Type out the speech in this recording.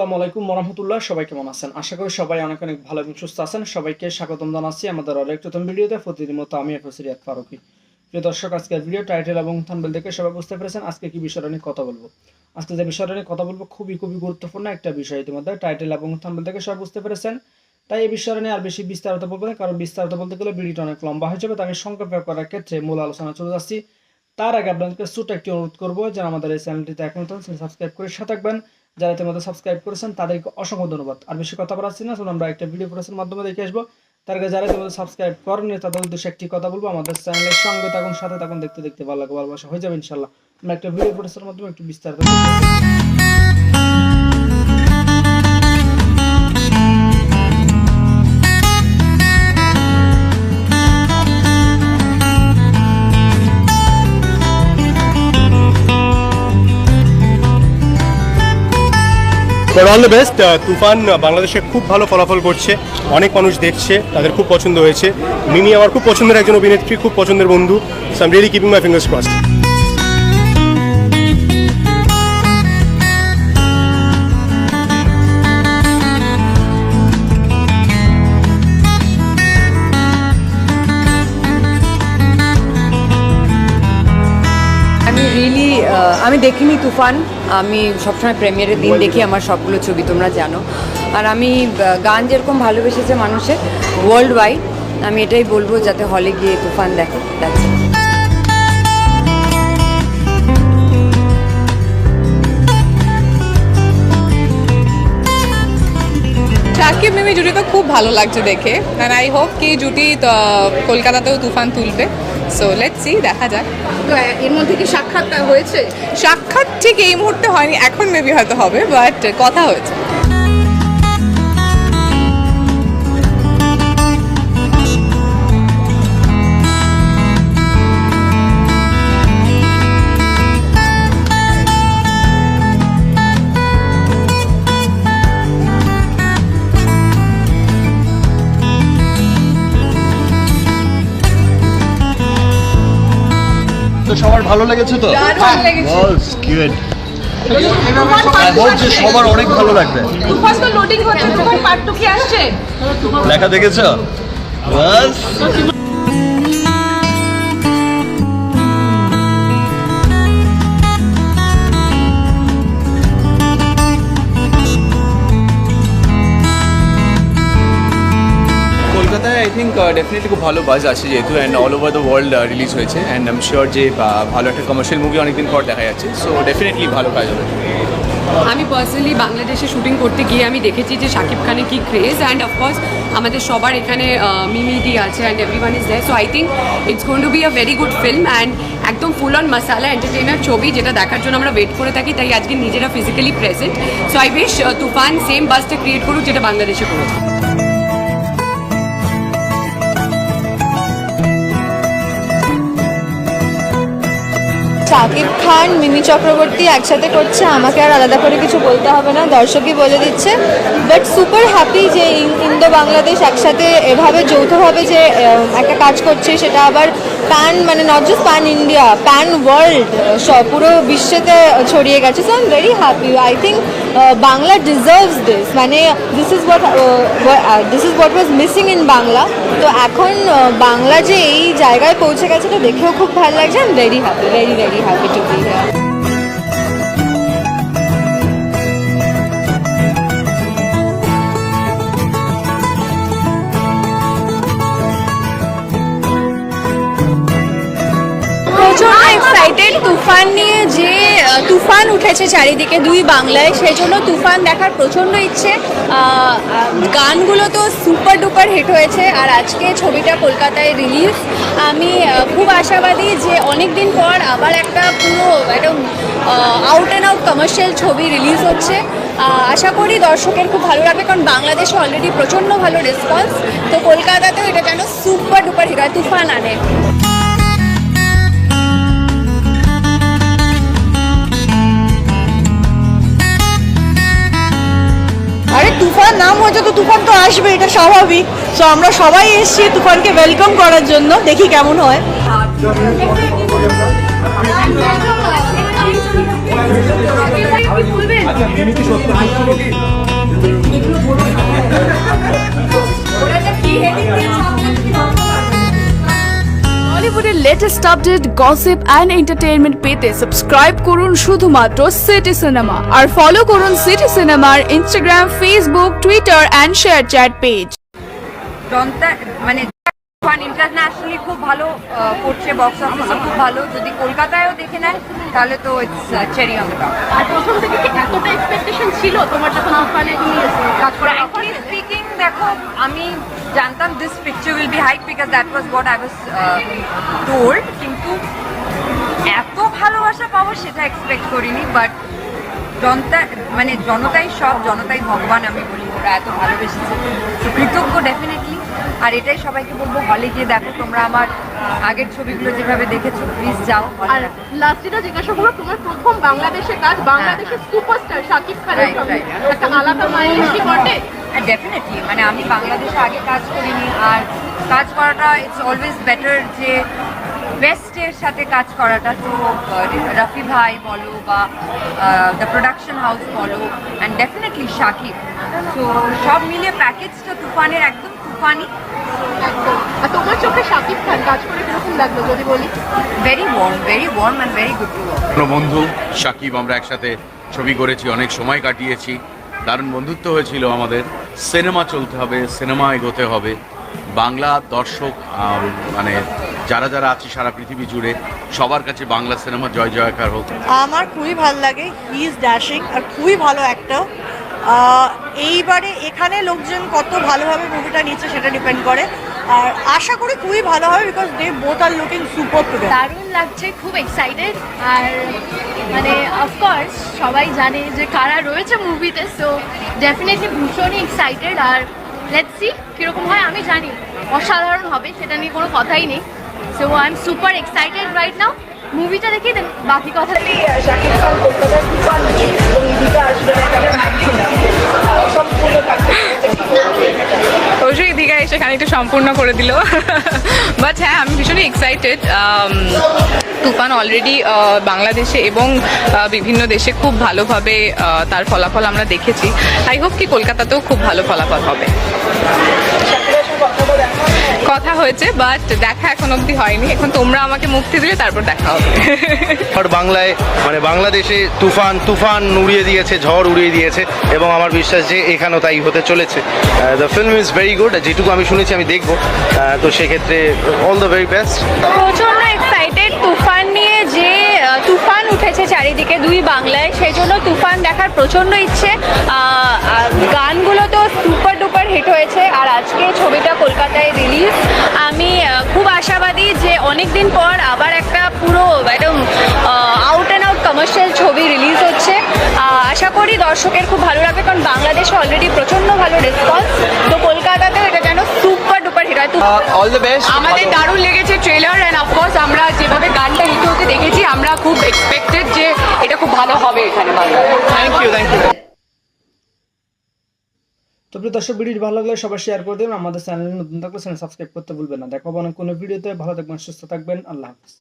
আসসালামু আলাইকুম ওরহামতুল্লাহ। সবাই কেমন আছেন? আশা করি সবাই অনেক অনেক ভালো এবং সুস্থ আছেন। সবাইকে স্বাগতম জানাচ্ছি আমাদের আরেকটি নতুন ভিডিওতে। প্রতিদিনের মতো আমি রিয়াদ ফারুকী। প্রিয় দর্শক, আজকের ভিডিও টাইটেল এবং থাম্বনেল দেখে সবাই বুঝতে পেরেছেন আজকে কি বিষয়টা নিয়ে কথা বলবো। আজকে যে বিষয়টা নিয়ে কথা বলবো খুবই গুরুত্বপূর্ণ একটা বিষয়। ইতিমধ্যে টাইটেল এবং থাম্বনেল দেখে সবাই বুঝতে পেরেছেন। তাই এই বিষয়টা নিয়ে আর বেশি বিস্তারিত বলবো না, কারণ বিস্তারিত বলতে গেলে ভিডিওটা অনেক লম্বা হয়ে যাবে। তাই আমি সংক্ষেপে করার ক্ষেত্রে মূল আলোচনা চলে যাচ্ছি। তার আগে আপনাদেরকে ছোট্ট একটি অনুরোধ করবো, যারা আমাদের এই চ্যানেলটিতে এখন সাবস্ক্রাইব করে সাথে থাকবেন। যারা ইতিমধ্যে সাবস্ক্রাইব করেছেন তাদেরকে অসংখ্য ধন্যবাদ। আর বেশি কথা বলাচ্ছি না, আমরা একটা ভিডিও প্রসেসের মাধ্যমে দেখে আসবো। তার আগে যারা ইতিমধ্যে সাবস্ক্রাইব করেননি তাদের উদ্দেশ্যে একটি কথা বলবো, আমাদের চ্যানেলের সঙ্গে থাকুন, সাথে থাকুন, দেখতে দেখতে ভালো লাগে, ভালোবাসা হয়ে যাবে ইনশাল্লাহ। আমরা একটা ভিডিও প্রসেসের মাধ্যমে একটু বিস্তারিত অল দ্য বেস্ট। তুফান বাংলাদেশে খুব ভালো ফলাফল করছে, অনেক মানুষ দেখছে, তাদের খুব পছন্দ হয়েছে। মিমি আমার খুব পছন্দের একজন অভিনেত্রী, খুব পছন্দের বন্ধু। So I am really keeping my fingers crossed. আমি দেখিনি তুফান। আমি সবসময় প্রিমিয়ারের দিন দেখি আমার সবগুলো ছবি, তোমরা জানো। আর আমি গান যেরকম ভালোবেসেছে মানুষের ওয়ার্ল্ড ওয়াইড, আমি এটাই বলবো যাতে হলে গিয়ে তুফান দেখো। শাকিব মিমি জুটি তো খুব ভালো লাগছে দেখে, অ্যান্ড আই হোপ কি জুটি কলকাতাতেও তুফান তুলবে। সো লেটস সি, দেখা যাক। তো এর মধ্যে কি সাক্ষাৎ হয়েছে? সাক্ষাৎ ঠিক এই মুহূর্তে হয়নি, এখন মেবি হয়তো হবে, বাট কথা হয়েছে। তো সবার ভালো লেগেছে তো? সবার অনেক ভালো লাগবে। লোডিং হচ্ছে, তোমার পার্ট 2 কি আসছে? লেখা দেখেছো? বাস কলকাতায় আই থিঙ্ক ডেফিনেটলি খুব ভালো বাজ আছে যেহেতু, and all over the world release হয়েছে, অ্যান্ড আই এম শিওর যে ভালো একটা কমার্শিয়াল মুভি অনেকদিন পর দেখা যাচ্ছে। সো ডেফিনেটলি ভালো কাজ হবে। আমি পার্সোনালি বাংলাদেশে শুটিং করতে গিয়ে আমি দেখেছি যে শাকিব খানের কি ক্রেজ, অ্যান্ড অফকোর্স আমাদের সবার এখানে মিমিদি আছে and everyone is there. So I think it's going to be a very good film, and একদম ফুল অন মশালা এন্টারটেইনার ছবি, যেটা দেখার জন্য আমরা ওয়েট করে থাকি। তাই আজকে নিজেরা physically present. So I wish Toofan same বাসটা ক্রিয়েট করুক যেটা বাংলাদেশে করেছে। শাকিব খান মিমি চক্রবর্তী একসাথে করছে, আমাকে আর আলাদা করে কিছু বলতে হবে না, দর্শকই বলে দিচ্ছে। বাট সুপার হ্যাপি যে ইন্দো বাংলাদেশ একসাথে এভাবে যৌথভাবে যে একটা কাজ করছে, সেটা আবার প্যান মানে not just pan India, pan world, পুরো বিশ্বেতে ছড়িয়ে গেছে। So I am very happy. I think Bangla deserves this, মানে this is what was missing in Bangla. তো এখন বাংলা যে এই জায়গায় পৌঁছে গেছে, এটা দেখেও খুব ভালো লাগছে। I am very happy, very happy to be here. প্রচন্ড এক্সাইটেড তুফান নিয়ে, যে তুফান উঠেছে চারিদিকে দুই বাংলায়, সেই জন্য তুফান দেখার প্রচন্ড ইচ্ছে। গানগুলো তো সুপার ডুপার হিট হয়েছে, আর আজকে ছবিটা কলকাতায় রিলিজ। আমি খুব আশাবাদী যে অনেক দিন পর আবার একটা পুরো একদম আউট অ্যান্ড আউট কমার্শিয়াল ছবি রিলিজ হচ্ছে। আশা করি দর্শকের খুব ভালো লাগবে, কারণ বাংলাদেশে অলরেডি প্রচণ্ড ভালো রেসপন্স। তো কলকাতাতেও এটা যেন সুপার ডুপার হিট হয়, তুফান আনে। আরে তুফান নাম হয়েছে তো তুফান তো আসবে, এটা স্বাভাবিক। সো আমরা সবাই এসেছি তুফানকে ওয়েলকাম করার জন্য, দেখি কেমন হয়। আচ্ছা, বলিউডের latest update, gossip and entertainment পেতে সাবস্ক্রাইব করুন শুধুমাত্র সিটি সিনেমা আর ফলো করুন সিটি সিনেমার Instagram, Facebook, Twitter and share chat page. মানে তুফান ইন্টারন্যাশনালি খুব ভালো করছে, বক্স অফিসে খুব ভালো। যদি কলকাতায়ও দেখে নেয় তাহলে তো ইটস চেরি অন টপ। আর প্রথম থেকে কি এতটা এক্সপেকটেশন ছিল তোমার যখন তুফানে তুমি কাজ করা? ফ্র্যাঙ্কলি স্পিকিং, দেখো আমি জানতাম this picture will be hype because that was what I was told, কিন্তু এত ভালোবাসা পাবো সেটা এক্সপেক্ট করিনি। বাট জনতাই সব, জনতাই ভগবান আমি বলি, ওরা এত ভালোবেসেছে, কৃতজ্ঞ ডেফিনেটলি। আর এটাই সবাইকে বলবো, হলে গিয়ে দেখো। তোমরা আমার আগের ছবিগুলো যেভাবে দেখেছো, প্লিজ যাও। আর লাস্ট যেটা জিজ্ঞাসা করবো, তোমার প্রথম বাংলাদেশে কাজ, বাংলাদেশের সুপারস্টার শাকিব খানের সঙ্গে একটা আলাদা মাইলেজ কি বটে? ডেফিনেটলি, মানে আমি বাংলাদেশে আগে কাজ করিনি, আর কাজ করাটা ইটস অলওয়েজ বেটার যে বেস্টের সাথে কাজ করাটা। তো রাফি ভাই বলো বা দ্য প্রোডাকশন হাউস বলো, অ্যান্ড ডেফিনেটলি শাকিব, তো সব মিলিয়ে প্যাকেজটা তুফানের একদম তুফানি। আর তোমার চোখে শাকিব খান কাজ করে কিরকম লাগলো যদি বলি? Very warm and very good to work. বন্ধু সাকিব, আমরা একসাথে ছবি করেছি, অনেক সময় কাটিয়েছি, দারুণ বন্ধুত্ব হয়েছিল আমাদের। সিনেমা চলতে হবে, সিনেমা এগোতে হবে, বাংলা দর্শক মানে যারা যারা আছে সারা পৃথিবী জুড়ে, সবার কাছে বাংলা সিনেমা জয় জয়কার হোক। আমার খুবই ভালো লাগে, হি ইজ ড্যাশিং আর খুবই ভালো অ্যাক্টর। এইবারে এখানে লোকজন কত ভালোভাবে মুভিটা নিচ্ছে সেটা ডিপেন্ড করে, আর আশা করি খুবই ভালো হবে because they both are looking super together. দারুণ লাগছে, খুব এক্সাইটেড। আর মানে অফকোর্স সবাই জানে যে কারা রয়েছে মুভিতে, সো ডেফিনেটলি ভীষণই এক্সাইটেড। আর লেটস সি কীরকম হয়। আমি জানি অসাধারণ হবে, সেটা নিয়ে কোনো কথাই নেই। So I M super excited right now. মুভিটা দেখি দেন বাকি কথা। অবশ্যই দীঘা এসে খানিকটা সম্পূর্ণ করে দিল, বাট হ্যাঁ আমি ভীষণই এক্সাইটেড। তুফান অলরেডি বাংলাদেশে এবং বিভিন্ন দেশে খুব ভালোভাবে তার ফলাফল আমরা দেখেছি। আই হোপ কি কলকাতাতেও খুব ভালো ফলাফল হবে। কথা হয়েছে, বাট দেখা এখন অবধি হয়নি। এখন তোমরা আমাকে মুক্তি দিলে তারপর দেখা হবে। আর বাংলায় মানে বাংলাদেশে তুফান উড়িয়ে দিয়েছে, ঝড় উড়িয়ে দিয়েছে, এবং আমার বিশ্বাস যে এখানেও তাই হতে চলেছে। The film is very good, যেটুকু আমি শুনেছি আমি দেখবো, তো সেক্ষেত্রে অল দ্য ভেরি বেস্ট। প্রচন্ড এক্সাইটেড তুফান নিয়ে, যে তুফান উঠেছে চারিদিকে দুই বাংলায়, সেই জন্য তুফান দেখার প্রচন্ড ইচ্ছে। গানগুলো তো সুপার ডুপার হিট হয়েছে, আর আজকে ছবিটা কলকাতায় রিলিজ। আমি খুব আশাবাদী যে অনেক দিন পর আবার একটা পুরো একদম আউট অ্যান্ড আউট কমার্শিয়াল ছবি রিলিজ হচ্ছে। আশা করি দর্শকের খুব ভালো লাগবে, কারণ বাংলাদেশে অলরেডি প্রচন্ড ভালো রেসপন্স, তো কলকাতাতেও এটা যেন সুপার ডুপার হিট হয়। All the best. আমাদের দারুণ লেগেছে ট্রেলার, অ্যান্ড অফকোর্স আমরা যেভাবে গানটা হিট হতে দেখেছি, আমরা খুব এক্সপেক্টেড যে এটা খুব ভালো হবে এখানে বাংলায়। Thank you. তো প্রিয় দর্শক, ভিডিওটি ভালো লাগলে সবাই শেয়ার করে দেবেন। আমাদের চ্যানেলে নতুন থাকলে চ্যানেল সাবস্ক্রাইব করতে ভুলবেন না। দেখা হবে অনেক কোনো ভিডিওতে। ভালো থাকবেন, সুস্থ থাকবেন, আল্লাহ হাফেজ।